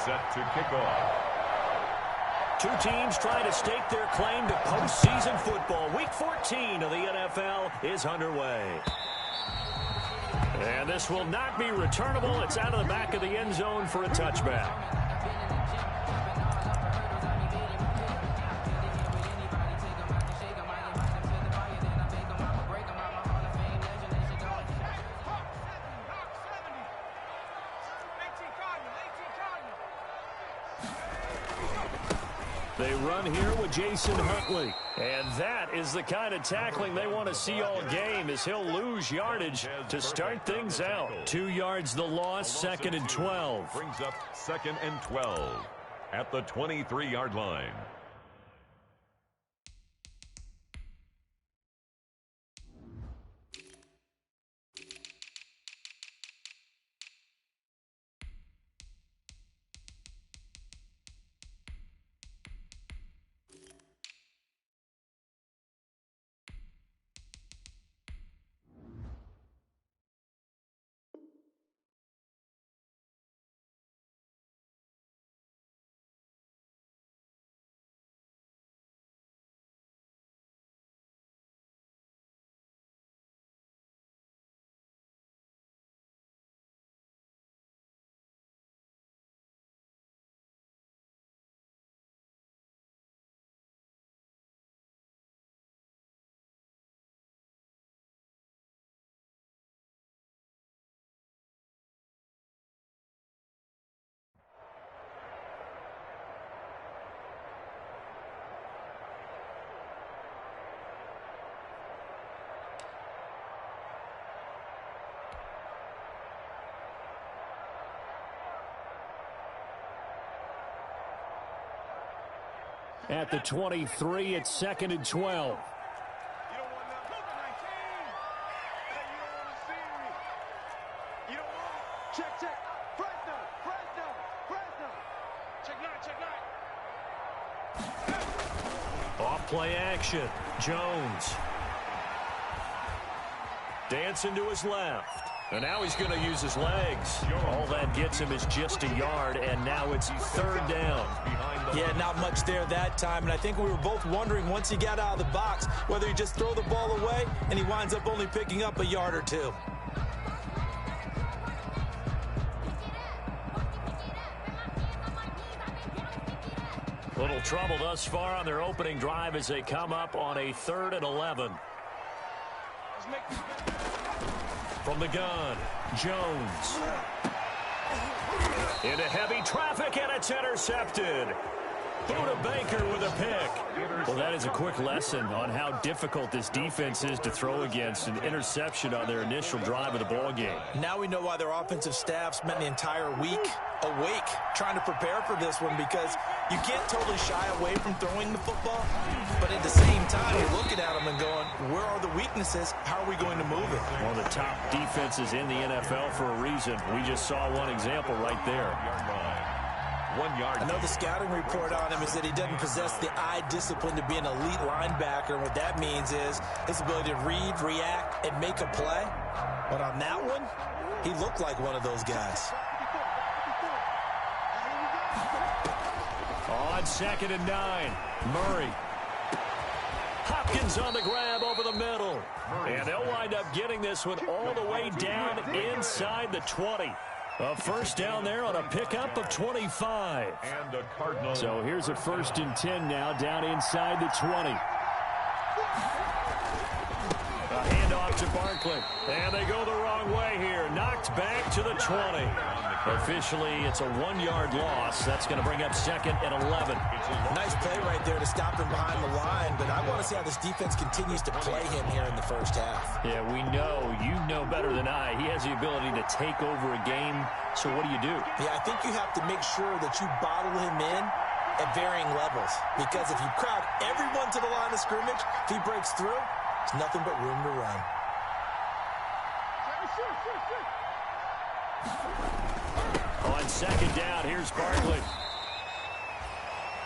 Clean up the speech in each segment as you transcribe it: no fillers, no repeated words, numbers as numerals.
Set to kick off. Two teams trying to stake their claim to postseason football. Week 14 of the NFL is underway. And this will not be returnable. It's out of the back of the end zone for a touchback. They run here with Jason Huntley. And that is the kind of tackling they want to see all game, as he'll lose yardage to start things out. 2 yards the loss, 2nd and 12. Brings up 2nd and 12 at the 23-yard line. At the 23, it's 2nd and 12. Off play action. Jones. Dancing to his left. And now he's going to use his legs. All that gets him is just a yard, and now it's 3rd down. Yeah, not much there that time, and I think we were both wondering once he got out of the box whether he just throw the ball away, and he winds up only picking up a yard or two. Little trouble thus far on their opening drive as they come up on a 3rd and 11. From the gun, Jones. Into heavy traffic, and it's intercepted. Buda Baker with a pick. Well, that is a quick lesson on how difficult this defense is to throw against. An interception on their initial drive of the ball game. Now we know why their offensive staff spent the entire week awake trying to prepare for this one, because you can't totally shy away from throwing the football, but at the same time, you're looking at them and going, where are the weaknesses? How are we going to move it? One of the top defenses in the NFL for a reason. We just saw one example right there. 1 yard. I know the scouting report on him is that he doesn't possess the eye discipline to be an elite linebacker, and what that means is his ability to read, react, and make a play. But on that one, he looked like one of those guys. On 2nd and 9, Murray. Hopkins on the grab over the middle. And they'll wind up getting this one all the way down inside the 20. A 1st down there on a pickup of 25. And a Cardinal. So here's a 1st and 10 now down inside the 20. A handoff to Barkley. And they go the wrong way here. Knocked back to the 20. Officially, it's a 1-yard loss. That's going to bring up 2nd and 11. Nice play right there to stop him behind the line, but I want to see how this defense continues to play him here in the 1st half. Yeah, we know. You know better than I. He has the ability to take over a game. So what do you do? Yeah, I think you have to make sure that you bottle him in at varying levels, because if you crowd everyone to the line of scrimmage, if he breaks through, there's nothing but room to run. On 2nd down, here's Barkley.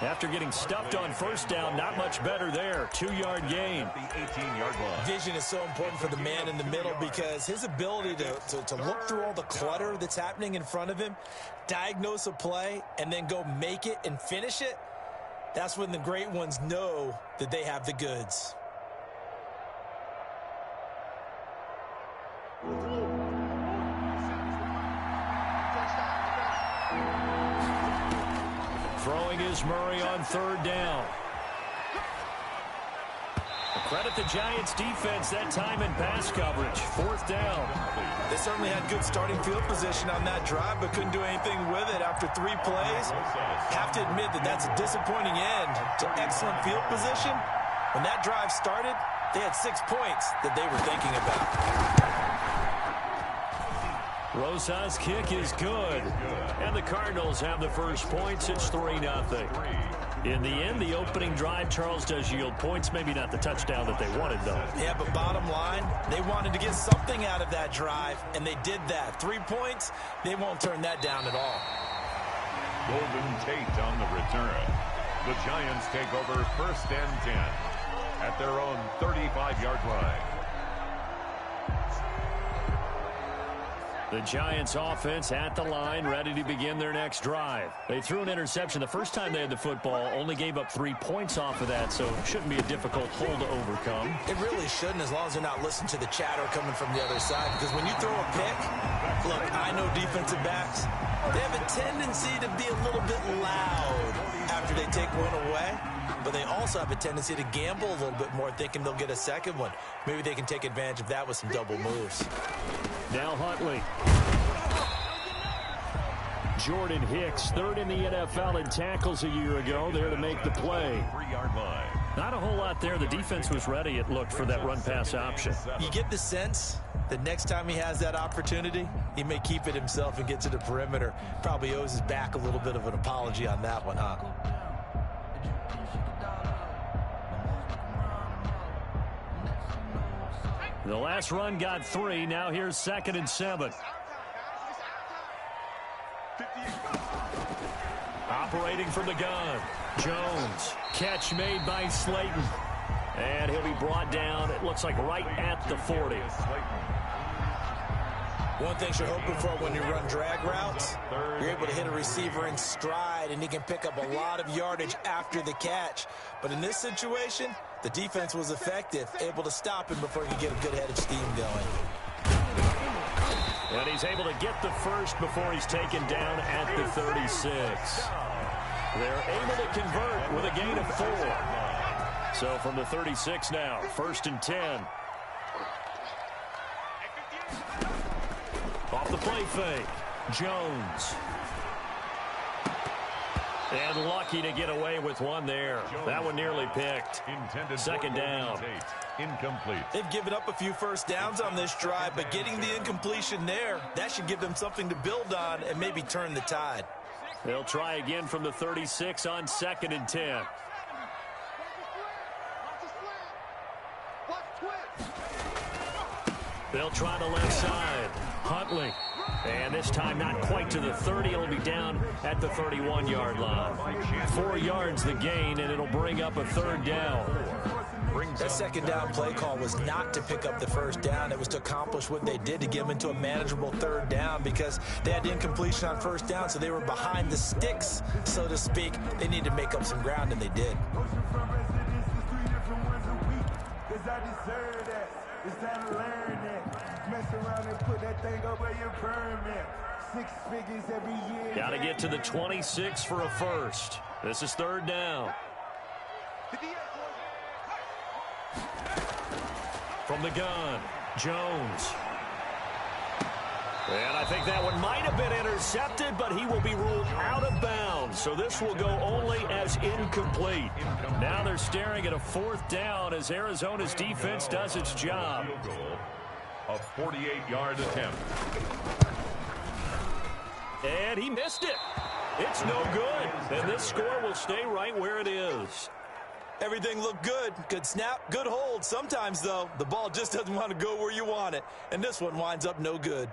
After getting stuffed on first down, not much better there. 2-yard gain. The 18-yard line. Vision is so important for the man in the middle because his ability to look through all the clutter that's happening in front of him, diagnose a play, and then go make it and finish it, that's when the great ones know that they have the goods. Throwing is Murray on 3rd down. Credit the Giants defense that time in pass coverage. 4th down. They certainly had good starting field position on that drive, but couldn't do anything with it after 3 plays. Have to admit that that's a disappointing end to excellent field position. When that drive started, they had 6 points that they were thinking about. Rosa's kick is good. And the Cardinals have the first points. It's 3-0. In the end, the opening drive, Charles, does yield points. Maybe not the touchdown that they wanted, though. Yeah, but bottom line, they wanted to get something out of that drive, and they did that. 3 points, they won't turn that down at all. Golden Tate on the return. The Giants take over 1st and 10 at their own 35-yard line. The Giants offense at the line, ready to begin their next drive. They threw an interception the first time they had the football, only gave up 3 points off of that, so it shouldn't be a difficult hole to overcome. It really shouldn't, as long as they're not listening to the chatter coming from the other side, because when you throw a pick, look, I know defensive backs, they have a tendency to be a little bit loud after they take one away, but they also have a tendency to gamble a little bit more, thinking they'll get a second one. Maybe they can take advantage of that with some double moves. Now Huntley. Jordan Hicks, 3rd in the NFL in tackles a year ago, there to make the play. 3-yard line. Not a whole lot there. The defense was ready, it looked, for that run-pass option. You get the sense that next time he has that opportunity, he may keep it himself and get to the perimeter. Probably owes his back a little bit of an apology on that one, huh? The last run got 3. Now here's 2nd and 7. Operating from the gun. Jones. Catch made by Slayton. And he'll be brought down, it looks like, right at the 40. One thing you're hoping for when you run drag routes, you're able to hit a receiver in stride, and he can pick up a lot of yardage after the catch. But in this situation, the defense was effective, able to stop him before he could get a good head of steam going. And he's able to get the first before he's taken down at the 36. They're able to convert with a gain of 4. So from the 36 now, 1st and 10. Off the play fake, Jones. And lucky to get away with one there. That one nearly picked. 2nd down. Incomplete. They've given up a few first downs on this drive, but getting the incompletion there, that should give them something to build on and maybe turn the tide. They'll try again from the 36 on 2nd and 10. They'll try the left side. Huntley. And this time not quite to the 30. It'll be down at the 31-yard line. 4 yards the gain, and it'll bring up a 3rd down. That 2nd down play call was not to pick up the 1st down. It was to accomplish what they did, to get them into a manageable 3rd down, because they had incompletion on 1st down, so they were behind the sticks, so to speak. They needed to make up some ground, and they did. It's time to learn that. Mess around and put that thing up where you permit. 6 figures every year. Got to get to the 26 for a first. This is 3rd down. From the gun, Jones. And I think that one might have been intercepted, but he will be ruled out of bounds. So this will go only as incomplete. Now they're staring at a 4th down as Arizona's defense does its job. A 48-yard attempt. And he missed it. It's no good. And this score will stay right where it is. Everything looked good. Good snap, good hold. Sometimes, though, the ball just doesn't want to go where you want it. And this one winds up no good.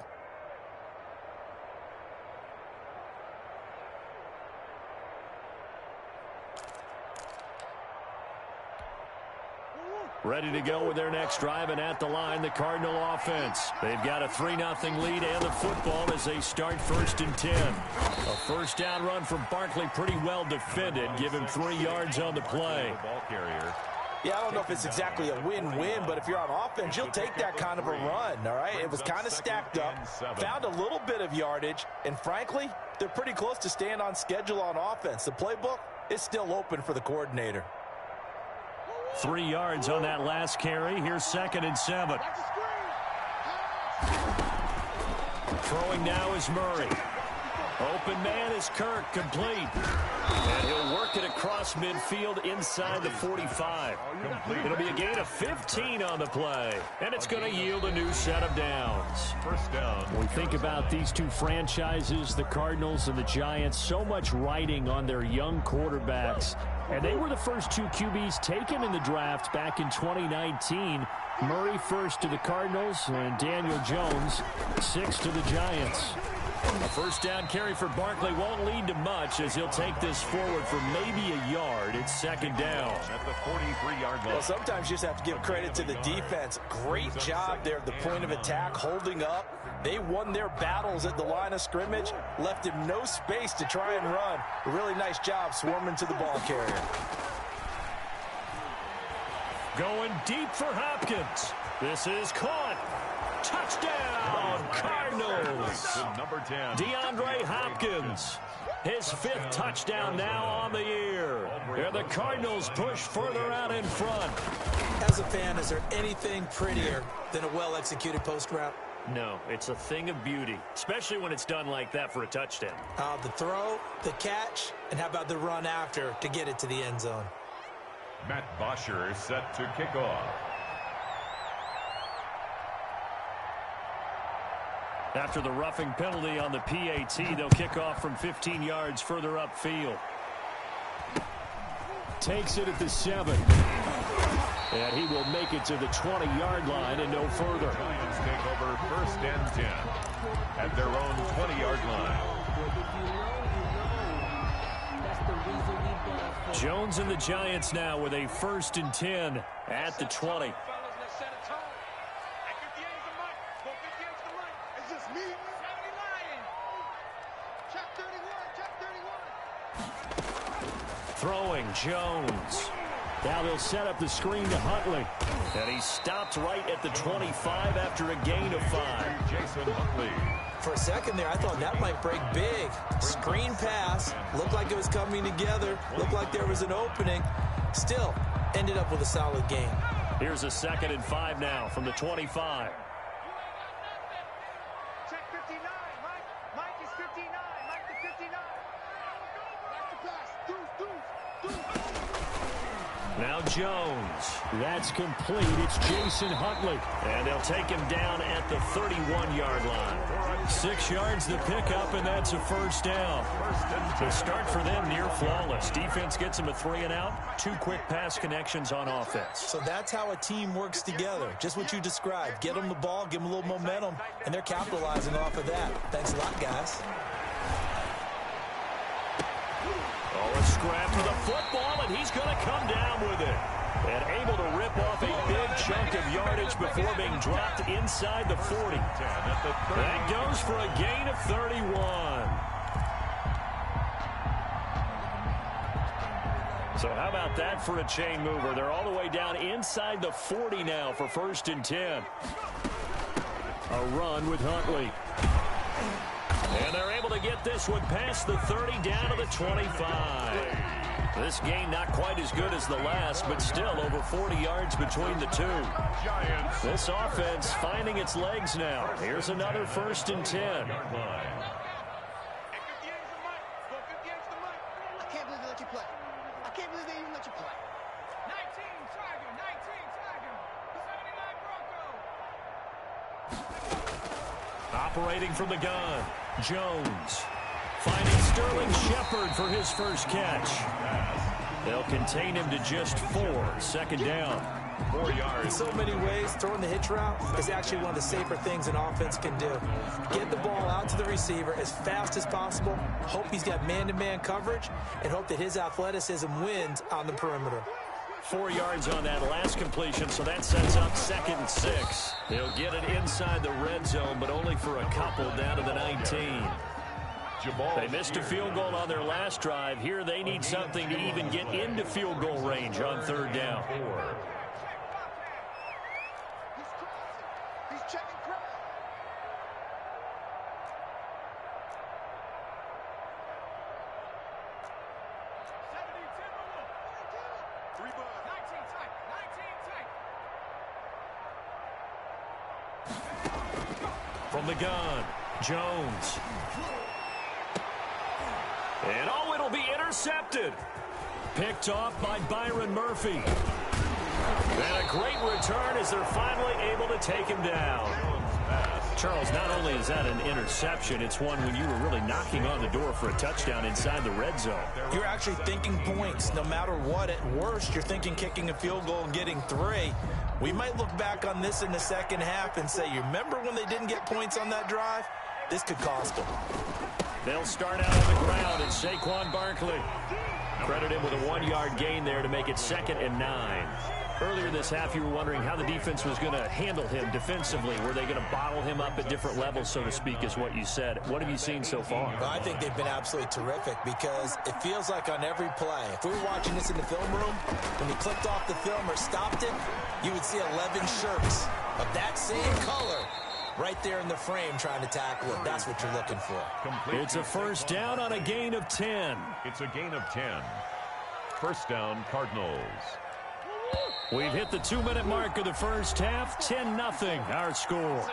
Ready to go with their next drive, and at the line, the Cardinal offense. They've got a 3-0 lead and the football as they start 1st and 10. A first down run from Barkley, pretty well defended. Give him 3 yards on the play. Ball carrier. Yeah, I don't know if it's exactly a win-win, but if you're on offense, you'll take that kind of a run, all right? It was kind of stacked up, found a little bit of yardage, and frankly, they're pretty close to staying on schedule on offense. The playbook is still open for the coordinator. 3 yards on that last carry. Here's 2nd and 7. Throwing now is Murray. Open man is Kirk, complete. And he'll work it across midfield inside the 45. It'll be a gain of 15 on the play. And it's going to yield a new set of downs. First down. When we think about these two franchises, the Cardinals and the Giants, so much riding on their young quarterbacks. And they were the first 2 QBs taken in the draft back in 2019. Murray first to the Cardinals and Daniel Jones 6th to the Giants. A first down carry for Barkley won't lead to much as he'll take this forward for maybe a yard. It's 2nd down. At the 43-yard line. Well, sometimes you just have to give credit to the defense. Great job there at the point of attack, holding up. They won their battles at the line of scrimmage, left him no space to try and run. A really nice job swarming to the ball carrier. Going deep for Hopkins. This is caught. Touchdown, Cardinals. Number 10. DeAndre Hopkins. His 5th touchdown now on the year. And the Cardinals push further out in front. As a fan, is there anything prettier than a well-executed post route? No, it's a thing of beauty, especially when it's done like that for a touchdown. The throw, the catch, and how about the run after to get it to the end zone? Matt Bosher set to kick off. After the roughing penalty on the PAT, they'll kick off from 15 yards further upfield. Takes it at the 7. And he will make it to the 20-yard line and no further. Giants take over 1st and 10 at their own 20-yard line. Jones and the Giants now with a 1st and 10 at the 20. Throwing Jones. Now they'll set up the screen to Huntley. And he stopped right at the 25 after a gain of 5. Jason Huntley. For a second there, I thought that might break big. Screen pass. Looked like it was coming together. Looked like there was an opening. Still, ended up with a solid gain. Here's a 2nd and 5 now from the 25. Check 59. Mike is 59. Mike to 59. Back to pass. Deuce. Now Jones. That's complete. It's Jason Huntley. And they'll take him down at the 31-yard line. 6 yards the pickup, and that's a first down. The start for them near flawless. Defense gets them a 3-and-out. 2 quick pass connections on offense. So that's how a team works together. Just what you described. Get them the ball, give them a little momentum, and they're capitalizing off of that. Thanks a lot, guys. Oh, a scrap for the football, and he's going to come down with it. And able to rip off a big chunk of yardage before being dropped inside the 40. That goes for a gain of 31. So how about that for a chain mover? They're all the way down inside the 40 now for 1st and 10. A run with Huntley. And they're able to get this one past the 30 down to the 25. This gain not quite as good as the last, but still over 40 yards between the two. This offense finding its legs now. Here's another 1st and 10. I can't believe they let you play. I can't believe they even let you play. 19 Tiger. 79 Bronco. Operating from the gun. Jones finding Sterling Shepard for his first catch. They'll contain him to just 4. 2nd down. 4 yards. In so many ways, throwing the hitch route is actually one of the safer things an offense can do. Get the ball out to the receiver as fast as possible, hope he's got man-to-man coverage, and hope that his athleticism wins on the perimeter. 4 yards on that last completion, so that sets up 2nd and 6. He'll get it inside the red zone, but only for a couple down to the 19. They missed a field goal on their last drive. Here they need something to even get into field goal range on 3rd down. He's checking crowd. From the gun, Jones. And oh, it'll be intercepted. Picked off by Byron Murphy. And a great return as they're finally able to take him down. Charles, not only is that an interception, it's one when you were really knocking on the door for a touchdown inside the red zone. You're actually thinking points no matter what. At worst, you're thinking kicking a field goal and getting 3. We might look back on this in the second half and say, you remember when they didn't get points on that drive? This could cost them. They'll start out on the ground, and Saquon Barkley. Credit him with a 1-yard gain there to make it 2nd and 9. Earlier this half, you were wondering how the defense was going to handle him defensively. Were they going to bottle him up at different levels, so to speak, is what you said. What have you seen so far? Well, I think they've been absolutely terrific because it feels like on every play, if we were watching this in the film room, when he clicked off the film or stopped it, you would see 11 shirts of that same color right there in the frame trying to tackle it. That's what you're looking for. It's a 1st down on a gain of 10. It's a gain of 10. 1st down, Cardinals. We've hit the 2-minute mark of the first half. 10-0 our score.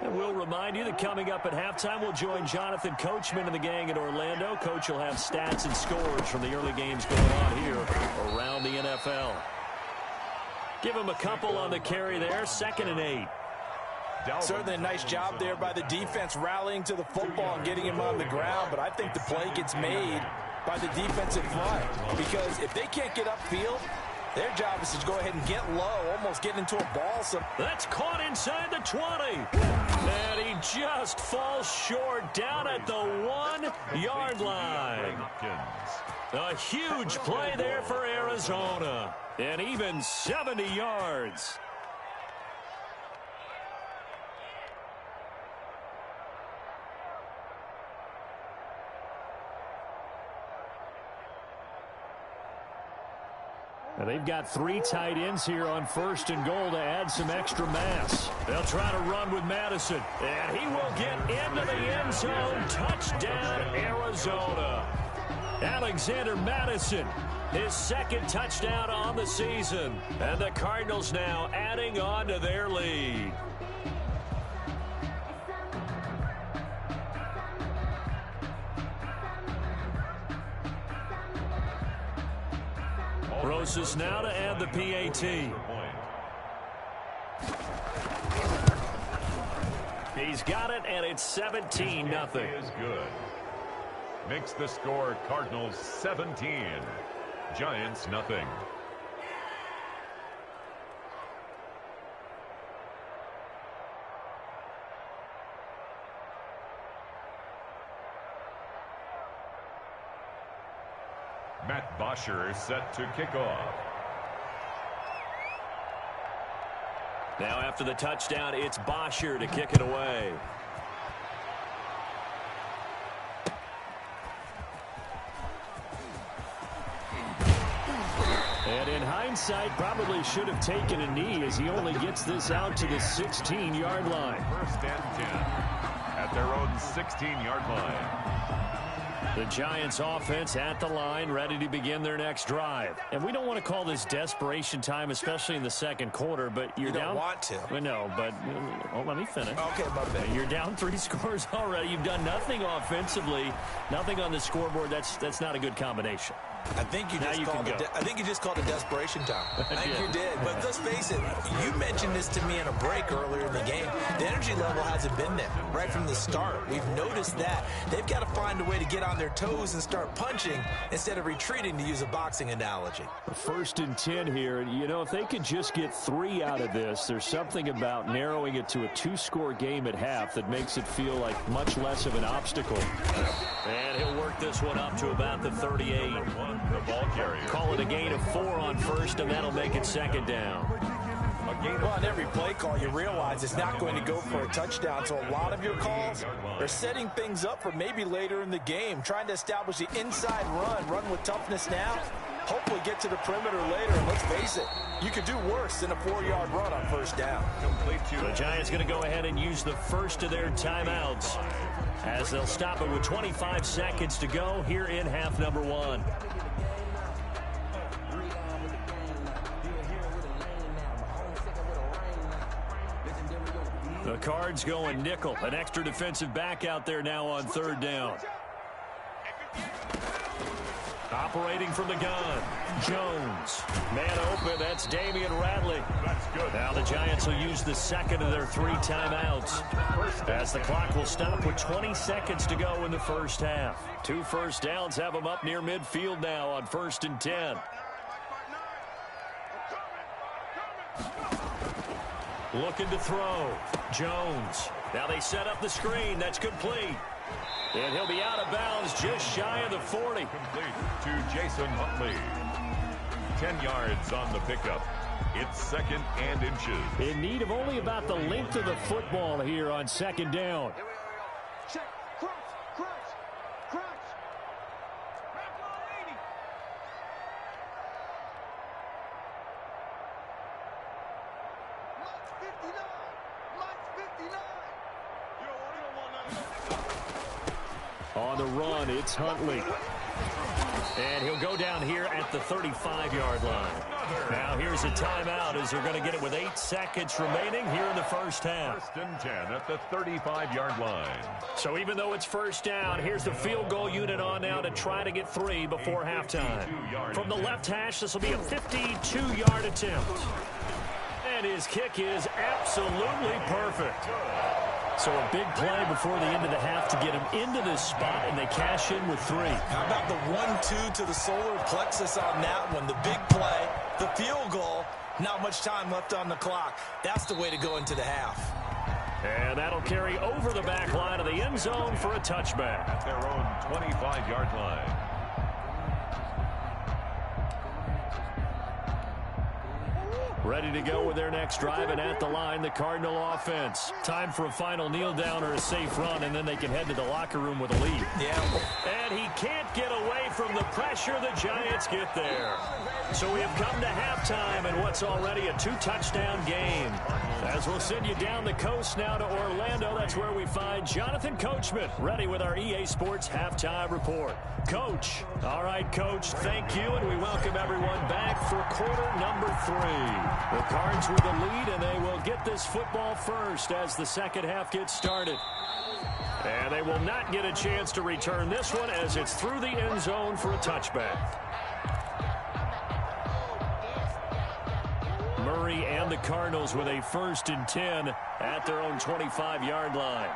And we'll remind you that coming up at halftime, we'll join Jonathan Coachman and the gang in Orlando. Coach will have stats and scores from the early games going on here around the NFL. Give him a couple on the carry there. 2nd and 8. Certainly a nice job there by the defense rallying to the football and getting him on the ground, but I think the play gets made by the defensive front because if they can't get upfield, their job is to go ahead and get low, almost get into a ball. That's caught inside the 20. And he just falls short down at the 1-yard line. A huge play there for Arizona. And even 70 yards. And they've got 3 tight ends here on 1st and goal to add some extra mass. They'll try to run with Madison. And he will get into the end zone. Touchdown, Arizona. Alexander Madison, his 2nd touchdown on the season. And the Cardinals now adding on to their lead. Rosas now to add the PAT. He's got it, and it's 17-0. Is good. Makes the score Cardinals 17, Giants nothing. Matt Bosher set to kick off. Now after the touchdown, it's Bosher to kick it away. And in hindsight, probably should have taken a knee as he only gets this out to the 16-yard line. 1st and 10 at their own 16-yard line. The Giants offense at the line, ready to begin their next drive. And we don't want to call this desperation time, especially in the 2nd quarter, but you're down. You don't want to. Well, no, but let me finish. Okay, my bad. You're down 3 scores already. You've done nothing offensively, nothing on the scoreboard. That's not a good combination. I think you just called a desperation time. I think you did. But let's face it, you mentioned this to me in a break earlier in the game. The energy level hasn't been there right from the start. We've noticed that. They've got to find a way to get on their toes and start punching instead of retreating, to use a boxing analogy. 1st and 10 here. And, you know, if they could just get 3 out of this, there's something about narrowing it to a 2-score game at half that makes it feel like much less of an obstacle. And he'll work this one up to about the 38. The ball carrier. Call it a gain of 4 on 1st, and that'll make it 2nd down. Well, on every play call, you realize it's not going to go for a touchdown. So a lot of your calls are setting things up for maybe later in the game, trying to establish the inside run with toughness now, hopefully get to the perimeter later. And let's face it, you could do worse than a 4-yard run on 1st down. The Giants going to go ahead and use the first of their timeouts as they'll stop it with 25 seconds to go here in half number 1. The Cards going nickel. An extra defensive back out there now on 3rd down. Operating from the gun, Jones. Man open, that's Damian Radley. That's good. Now the Giants will use the second of their 3 timeouts as the clock will stop with 20 seconds to go in the 1st half. 2 first downs have them up near midfield now on 1st and 10. Looking to throw. Jones. Now they set up the screen. That's complete. And he'll be out of bounds just shy of the 40. Complete to Jason Huntley. 10 yards on the pickup. It's 2nd and inches. In need of only about the length of the football here on 2nd down. Check. Crunch. Back line 80. Mike 59. On the run, it's Huntley. And he'll go down here at the 35-yard line. Now here's a timeout as they're going to get it with 8 seconds remaining here in the 1st half. 1st and 10 at the 35-yard line. So even though it's 1st down, here's the field goal unit on now to try to get 3 before halftime. From the left hash, this will be a 52-yard attempt. And his kick is absolutely perfect. So a big play before the end of the half to get him into this spot, and they cash in with 3. How about the 1-2 to the solar plexus on that one? The big play, the field goal, not much time left on the clock. That's the way to go into the half. And that'll carry over the back line of the end zone for a touchback. At their own 25-yard line. Ready to go with their next drive, and at the line, the Cardinal offense. Time for a final kneel down or a safe run, and then they can head to the locker room with a lead. Yeah. And he can't get away from the pressure. The Giants get there. So we have come to halftime in what's already a 2-touchdown game. As we'll send you down the coast now to Orlando, that's where we find Jonathan Coachman, ready with our EA Sports Halftime Report. Coach. All right, Coach, thank you, and we welcome everyone back for quarter number 3. The Cards with the lead, and they will get this football first as the 2nd half gets started. And they will not get a chance to return this one as it's through the end zone for a touchback. Murray and the Cardinals with a 1st and 10 at their own 25-yard line.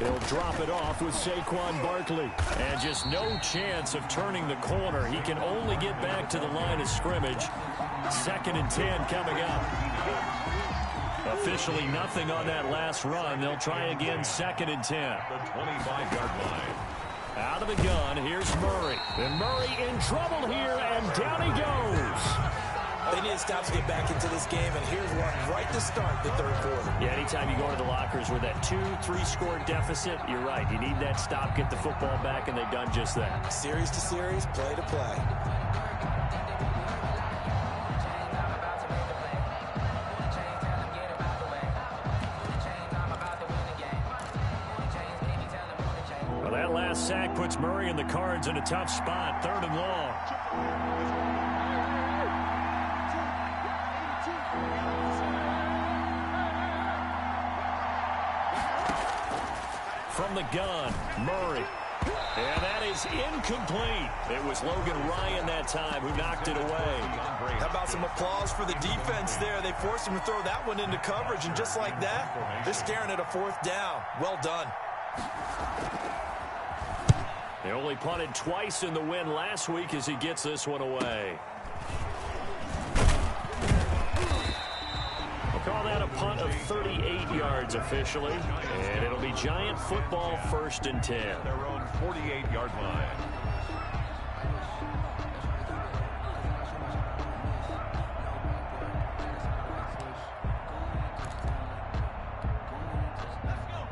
They'll drop it off with Saquon Barkley. And just no chance of turning the corner. He can only get back to the line of scrimmage. 2nd and 10 coming up. Officially nothing on that last run. They'll try again 2nd and 10. The 25-yard line. Out of the gun, here's Murray. And Murray in trouble here, and down he goes. They need to stop to get back into this game, and here's one right to start the 3rd quarter. Yeah, anytime you go into the lockers with that 2-3 score deficit, you're right. You need that stop, get the football back, and they've done just that. Series to series, play to play. Well, that last sack puts Murray and the Cards in a tough spot, 3rd and long. From the gun, Murray. And that is incomplete. It was Logan Ryan that time who knocked it away. How about some applause for the defense there? They forced him to throw that one into coverage, and just like that, they're staring at a 4th down. Well done. They only punted twice in the win last week as he gets this one away. We'll call that a punt of 38 yards officially, and it'll be Giant football 1st and 10. Their own 48-yard line.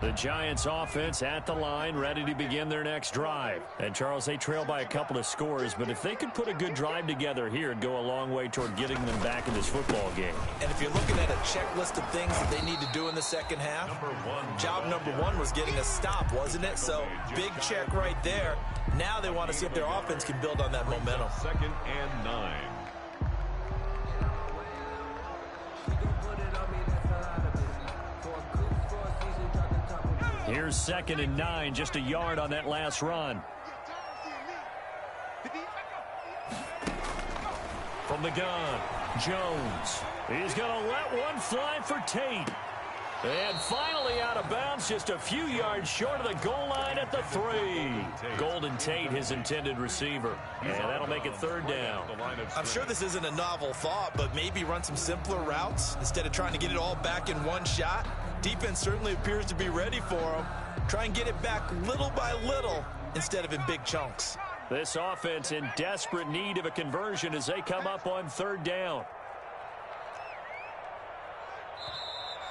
The Giants offense at the line, ready to begin their next drive. And Charles, they trail by a couple of scores, but if they could put a good drive together here, it'd go a long way toward getting them back in this football game. And if you're looking at a checklist of things that they need to do in the second half, job number 1 was getting a stop, wasn't it? So big check right there. Now they want to see if their offense can build on that momentum. 2nd and 9. Here's 2nd and 9, just a yard on that last run. From the gun, Jones. He's going to let one fly for Tate. And finally out of bounds, just a few yards short of the goal line at the 3. Golden Tate, his intended receiver. And that'll make it 3rd down. I'm sure this isn't a novel thought, but maybe run some simpler routes instead of trying to get it all back in one shot. Defense certainly appears to be ready for him. Try and get it back little by little instead of in big chunks. This offense in desperate need of a conversion as they come up on 3rd down.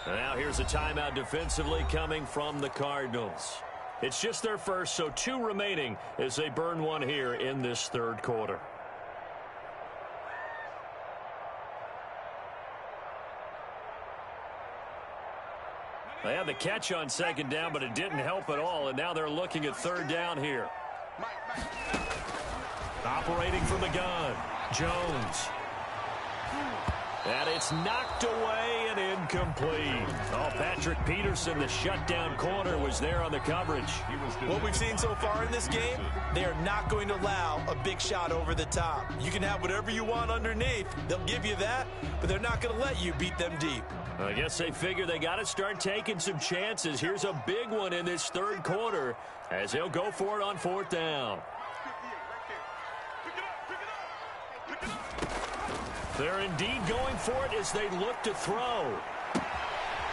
Now here's a timeout defensively coming from the Cardinals. It's just their first, so 2 remaining as they burn one here in this 3rd quarter. They had the catch on 2nd down, but it didn't help at all, and now they're looking at 3rd down here. Operating from the gun, Jones. And it's knocked away and incomplete. Oh, Patrick Peterson, the shutdown corner, was there on the coverage. What we've seen so far in this game, they are not going to allow a big shot over the top. You can have whatever you want underneath. They'll give you that, but they're not going to let you beat them deep. I guess they figure they got to start taking some chances. Here's a big one in this 3rd quarter as they'll go for it on 4th down. They're indeed going for it as they look to throw.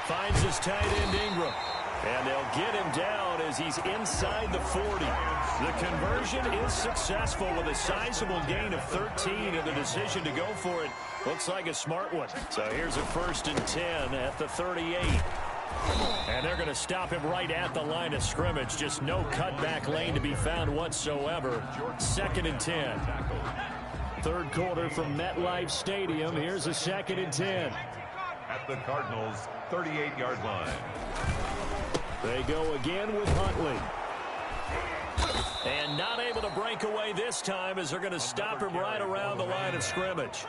Finds his tight end Ingram. And they'll get him down as he's inside the 40. The conversion is successful with a sizable gain of 13, and the decision to go for it looks like a smart one. So here's a 1st and 10 at the 38. And they're going to stop him right at the line of scrimmage. Just no cutback lane to be found whatsoever. 2nd and 10. 3rd quarter from MetLife Stadium. Here's a 2nd and 10. At the Cardinals' 38-yard line. They go again with Huntley. And not able to break away this time as they're going to stop him right around the line of scrimmage.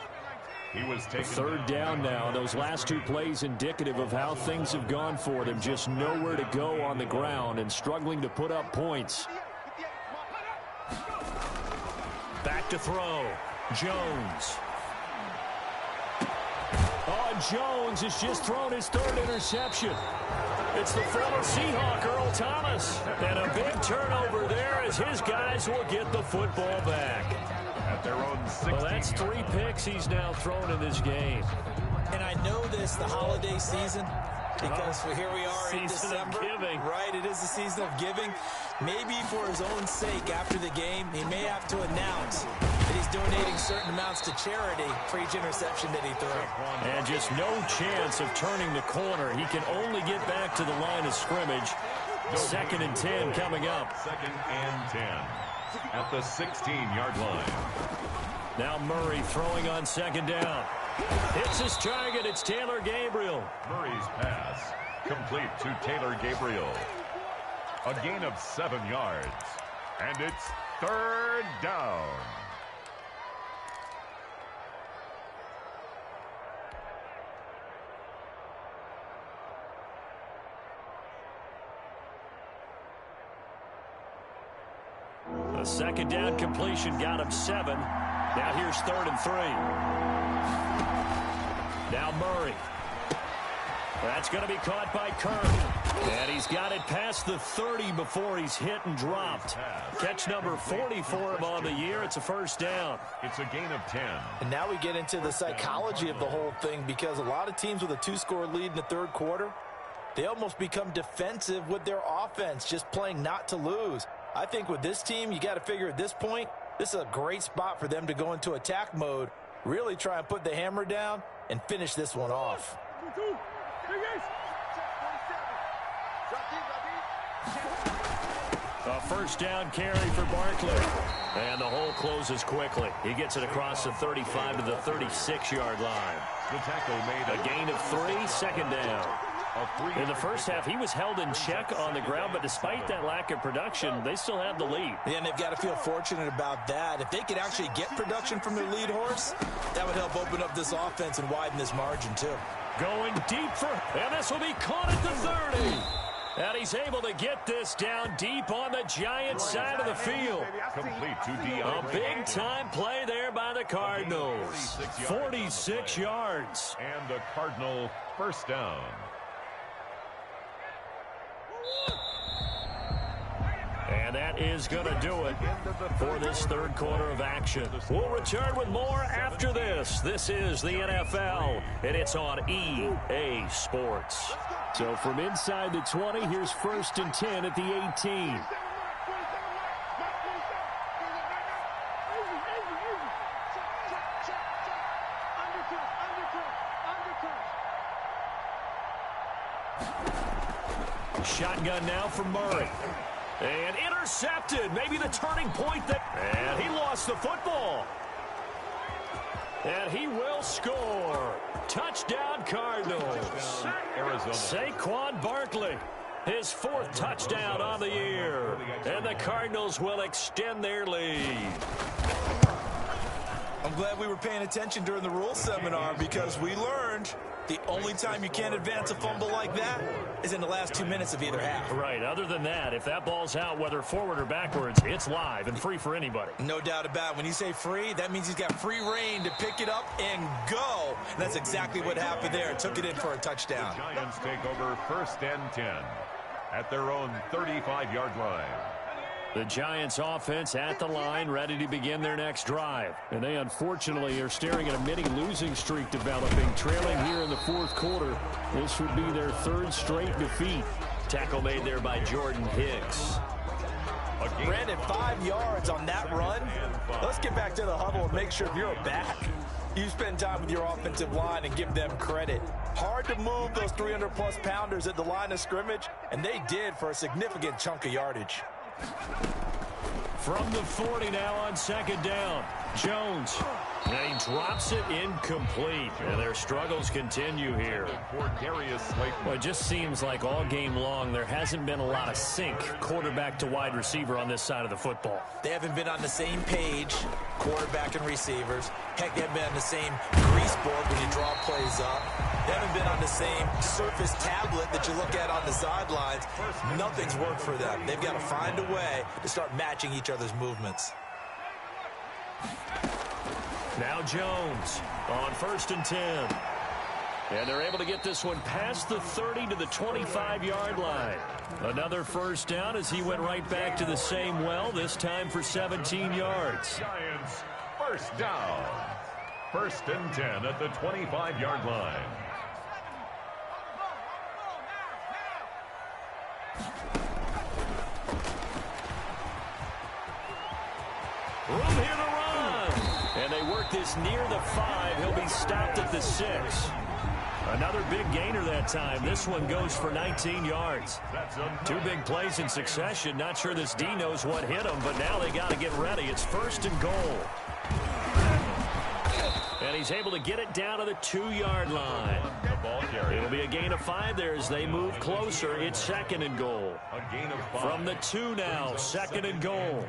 He was taken 3rd down now. Those last 2 plays indicative of how things have gone for them. Just nowhere to go on the ground and struggling to put up points. Back to throw. Jones. Oh, Jones has just thrown his 3rd interception. It's the former Seahawk, Earl Thomas. And a big turnover there as his guys will get the football back. at their own 16. Well, that's 3 picks he's now thrown in this game. And I know this, the holiday season, because here we are in Season of December. giving. Right, it is the season of giving. Maybe for his own sake after the game, he may have to announce that he's donating certain amounts to charity for each interception that he threw. And just no chance of turning the corner. He can only get back to the line of scrimmage. 2nd and 10 coming up. 2nd and 10 at the 16-yard line. Now Murray throwing on 2nd down. Hits his target. It's Taylor Gabriel. Murray's pass complete to Taylor Gabriel. A gain of 7 yards. And it's 3rd down. A second down completion got him 7. Now here's 3rd and 3. Now Murray. That's going to be caught by Kirk. And he's got it past the 30 before he's hit and dropped. Catch number 40 for him on the year. It's a first down. It's a gain of 10. And now we get into the psychology of the whole thing, because a lot of teams with a 2-score lead in the third quarter, they almost become defensive with their offense, just playing not to lose. I think with this team, you got to figure at this point, this is a great spot for them to go into attack mode, really try and put the hammer down and finish this one off. A first down carry for Barkley. And the hole closes quickly. He gets it across the 35 to the 36-yard line. The tackle made a gain of 3, second down. In the first half, he was held in check on the ground, but despite that lack of production, they still have the lead. Yeah, and they've got to feel fortunate about that. If they could actually get production from their lead horse, that would help open up this offense and widen this margin, too. Going deep and this will be caught at the 30. And he's able to get this down deep on the Giants side of the field. complete to Dion. A big-time play there by the Cardinals. 46 yards. And the Cardinal first down. And that is going to do it for this third quarter of action. We'll return with more after this. This is the NFL, and it's on EA Sports. So from inside the 20, here's 1st and 10 at the 18. Shotgun now for Murray. And intercepted. Maybe the turning point that... And he lost the football. And he will score. Touchdown, Cardinals. Arizona. Saquon Barkley. His 4th touchdown on the year. And the Cardinals will extend their lead. I'm glad we were paying attention during the rules seminar, because we learned the only time you can't advance a fumble like that is in the last 2 minutes of either half. Right. Other than that, if that ball's out, whether forward or backwards, it's live and free for anybody. No doubt about it. When you say free, that means he's got free reign to pick it up and go. And that's exactly what happened there. Took it in for a touchdown. The Giants take over 1st and 10 at their own 35-yard line. The Giants offense at the line, ready to begin their next drive. And they unfortunately are staring at a mini losing streak developing, trailing here in the 4th quarter. This would be their 3rd straight defeat. Tackle made there by Jordan Hicks. Brandon, 5 yards on that run. Let's get back to the huddle and make sure if you're a back, you spend time with your offensive line and give them credit. Hard to move those 300-plus pounders at the line of scrimmage, and they did for a significant chunk of yardage. From the 40 now on 2nd down. Jones. And he drops it incomplete. And their struggles continue here. Well, it just seems like all game long there hasn't been a lot of sync quarterback to wide receiver on this side of the football. They haven't been on the same page, quarterback and receivers. Heck, they haven't been on the same grease board when you draw plays up. They haven't been on the same surface tablet that you look at on the sidelines. Nothing's worked for them. They've got to find a way to start matching each other's movements. Now Jones on 1st and 10. And they're able to get this one past the 30 to the 25-yard line. Another first down as he went right back to the same well, this time for 17 yards. Giants first down. 1st and 10 at the 25-yard line. Room here to run. And they work this near the 5. He'll be stopped at the 6. Another big gainer that time. This one goes for 19 yards. 2 big plays in succession. Not sure this D knows what hit him, but now they got to get ready. It's 1st and goal. And he's able to get it down to the 2-yard line. It'll be a gain of 5 there as they move closer. It's 2nd and goal. A gain of 5. From the 2 now, 2nd and goal.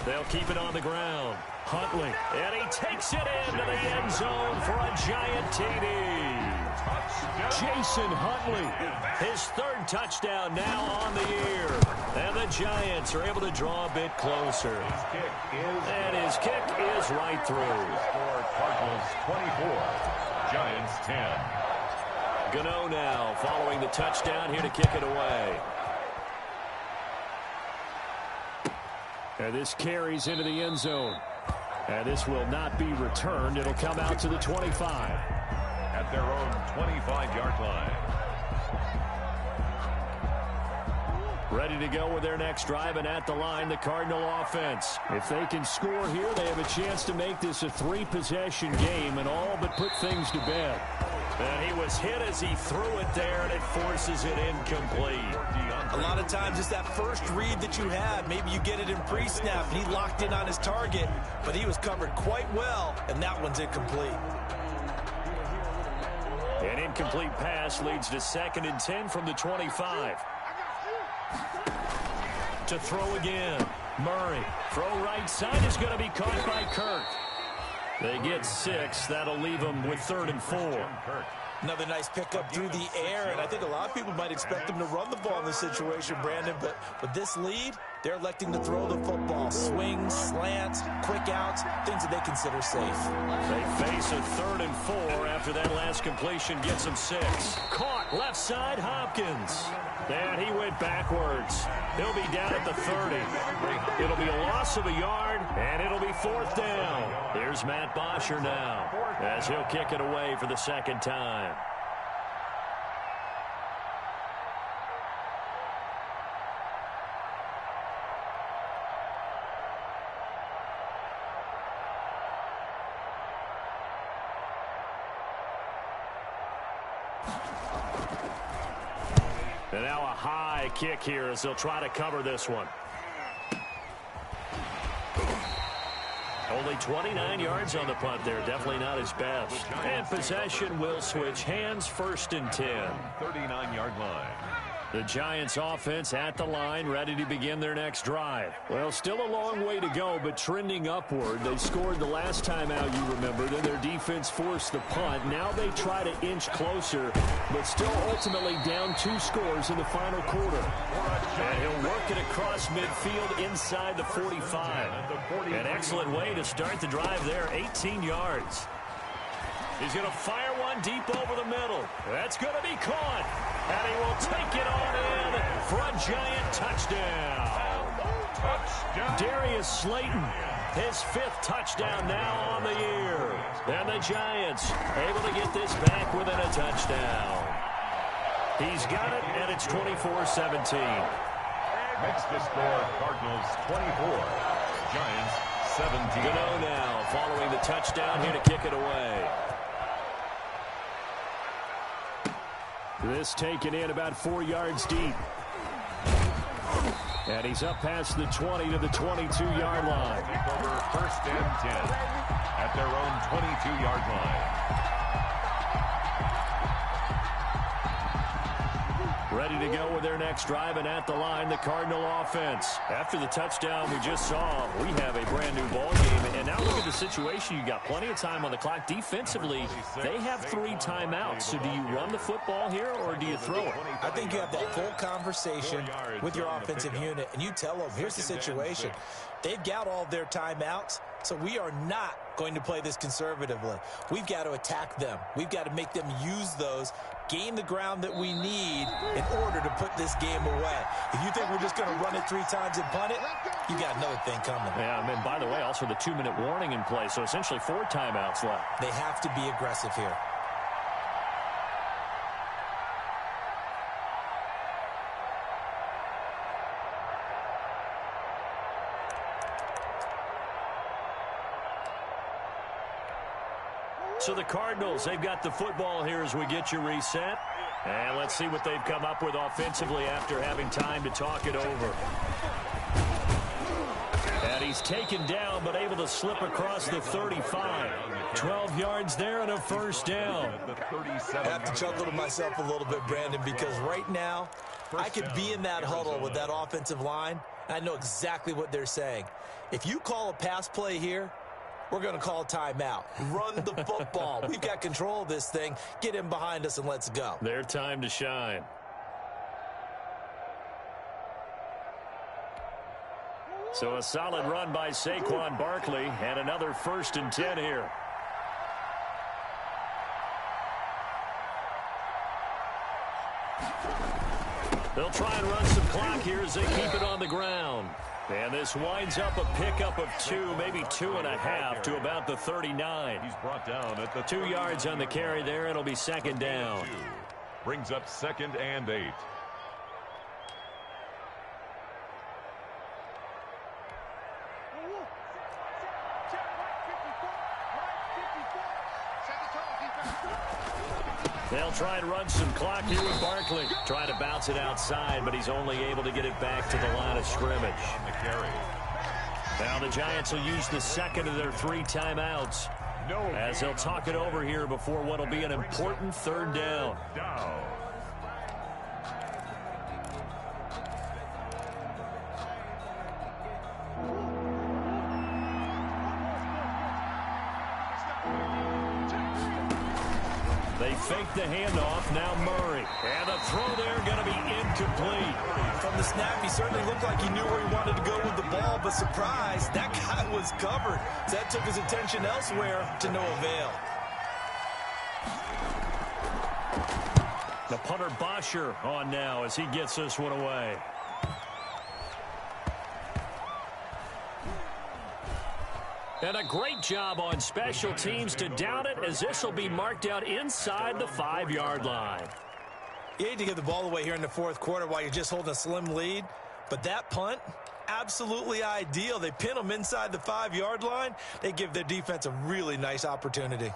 They'll keep it on the ground. Huntley, and he takes it into the end zone for a giant TD. Jason Huntley, his third touchdown now on the year. And the Giants are able to draw a bit closer. And his kick is right through. Score Cardinals 24, Giants 10. Gano now following the touchdown here to kick it away. And this carries into the end zone. And this will not be returned. It'll come out to the 25. At their own 25-yard line. Ready to go with their next drive, and at the line, the Cardinal offense. If they can score here, they have a chance to make this a 3-possession game and all but put things to bed. And he was hit as he threw it there, and it forces it incomplete. A lot of times it's that first read that you have. Maybe you get it in pre-snap, and he locked in on his target, but he was covered quite well, and that one's incomplete. An incomplete pass leads to 2nd and 10 from the 25. To throw again. Murray. Throw right side is going to be caught by Kirk. They get 6. That'll leave them with 3rd and 4. Another nice pickup through the air, and I think a lot of people might expect them to run the ball in this situation, Brandon, but with this lead, they're electing to throw the football. Swings, slants, quick outs, things that they consider safe. They face a 3rd and 4 after that last completion gets them 6. Caught left side, Hopkins. And he went backwards. He'll be down at the 30. It'll be a loss of a yard, and it'll be 4th down. Here's Matt Bosher now as he'll kick it away for the 2nd time. And now a high kick here as they'll try to cover this one. Only 29 yards on the punt there. Definitely not his best. And possession will switch hands, 1st and 10. 39-yard line. The Giants offense at the line, ready to begin their next drive. Well, still a long way to go, but trending upward. They scored the last time out, you remember. Then their defense forced the punt. Now they try to inch closer, but still ultimately down 2 scores in the final quarter. And he'll work it across midfield inside the 45. An excellent way to start the drive there, 18 yards. He's going to fire one deep over the middle. That's going to be caught. And he will take it on in for a giant touchdown. Darius Slayton, his 5th touchdown now on the year. And the Giants able to get this back within a touchdown. He's got it, and it's 24-17. Next to score, Cardinals 24, Giants 17. Gano now following the touchdown here to kick it away. This taken in about 4 yards deep. And he's up past the 20 to the 22-yard line. Take over 1st and 10 at their own 22-yard line. Ready to go with their next drive, and at the line, the Cardinal offense. After the touchdown we just saw, we have a brand-new ball game. And now look at the situation. You got plenty of time on the clock. Defensively, they have 3 timeouts. So do you run the football here, or do you throw it? I think you have that full conversation with your offensive unit, and you tell them, here's the situation. They've got all their timeouts, so we are not going to play this conservatively. We've got to attack them. We've got to make them use those, gain the ground that we need in order to put this game away. If you think we're just going to run it 3 times and punt it, you got another thing coming. Yeah, and by the way, also the 2-minute warning in play, so essentially 4 timeouts left. They have to be aggressive here. So the Cardinals, they've got the football here as we get you reset. And let's see what they've come up with offensively after having time to talk it over. And he's taken down, but able to slip across the 35. 12 yards there and a 1st down. I have to chuckle to myself a little bit, Brandon, because right now I could be in that huddle with that offensive line, I know exactly what they're saying. If you call a pass play here, we're going to call timeout. Run the football. We've got control of this thing. Get him behind us and let's go. Their time to shine. So a solid run by Saquon Barkley and another 1st and 10 here. They'll try and run some clock here as they keep it on the ground. And this winds up a pickup of 2, maybe 2.5 to about the 39. He's brought down at the 2 yards on the carry there. It'll be 2nd down. Brings up 2nd and 8. They'll try and run some clock here with Barkley. Trying to bounce it outside, but he's only able to get it back to the line of scrimmage. Now the Giants will use the 2nd of their 3 timeouts as they'll talk it over here before what will be an important 3rd down. They fake the handoff. Now Murray. And the throw there going to be incomplete. From the snap, he certainly looked like he knew where he wanted to go with the ball, but surprise, that guy was covered. So that took his attention elsewhere to no avail. The punter Bosher on now as he gets this one away. And a great job on special teams to down it, as this will be marked out inside the 5-yard line. You hate to give the ball away here in the 4th quarter while you're just holding a slim lead, but that punt, absolutely ideal. They pin them inside the 5-yard line. They give their defense a really nice opportunity.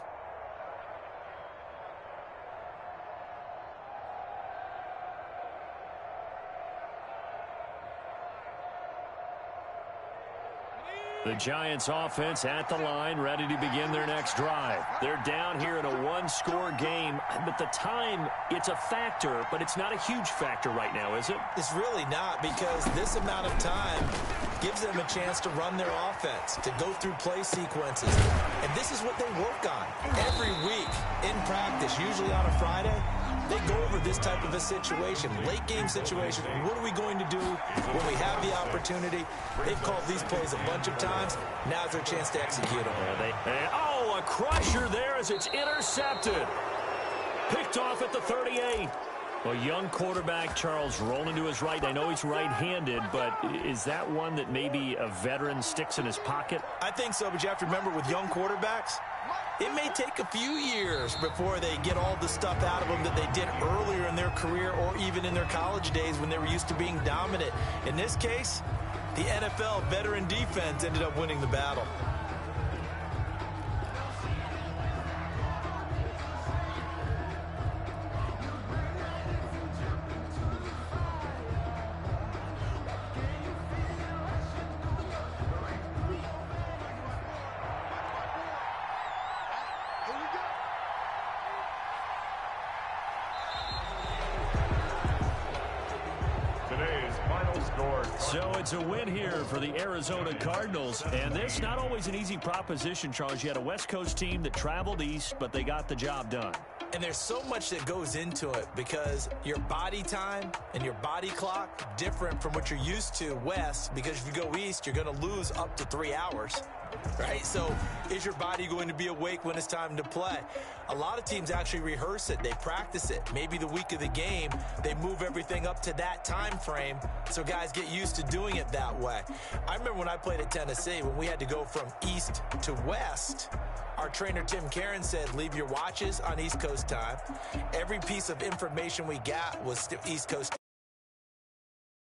The Giants offense at the line, ready to begin their next drive. They're down here in a 1-score game, but the time, it's a factor, but it's not a huge factor right now, is it? It's really not, because this amount of time gives them a chance to run their offense, to go through play sequences. And this is what they work on every week in practice, usually on a Friday. They go over this type of a situation, late game situation. What are we going to do when we have the opportunity? They've called these plays a bunch of times. Now's their chance to execute them. Oh, a crusher there as it's intercepted. Picked off at the 38. A young quarterback, Charles, rolling to his right. I know he's right-handed, but is that one that maybe a veteran sticks in his pocket? I think so, but you have to remember with young quarterbacks, it may take a few years before they get all the stuff out of them that they did earlier in their career or even in their college days when they were used to being dominant. In this case, the NFL veteran defense ended up winning the battle. So it's a win here for the Arizona Cardinals, and this not always an easy proposition, Charles. You had a West Coast team that traveled east, but they got the job done. And there's so much that goes into it because your body time and your body clock different from what you're used to west, because if you go east, you're going to lose up to 3 hours, right? So is your body going to be awake when it's time to play? A lot of teams actually rehearse it. They practice it. Maybe the week of the game, they move everything up to that time frame so guys get used to doing it that way. I remember when I played at Tennessee, when we had to go from east to west, our trainer, Tim Karen, said, leave your watches on East Coast time. Every piece of information we got was East Coast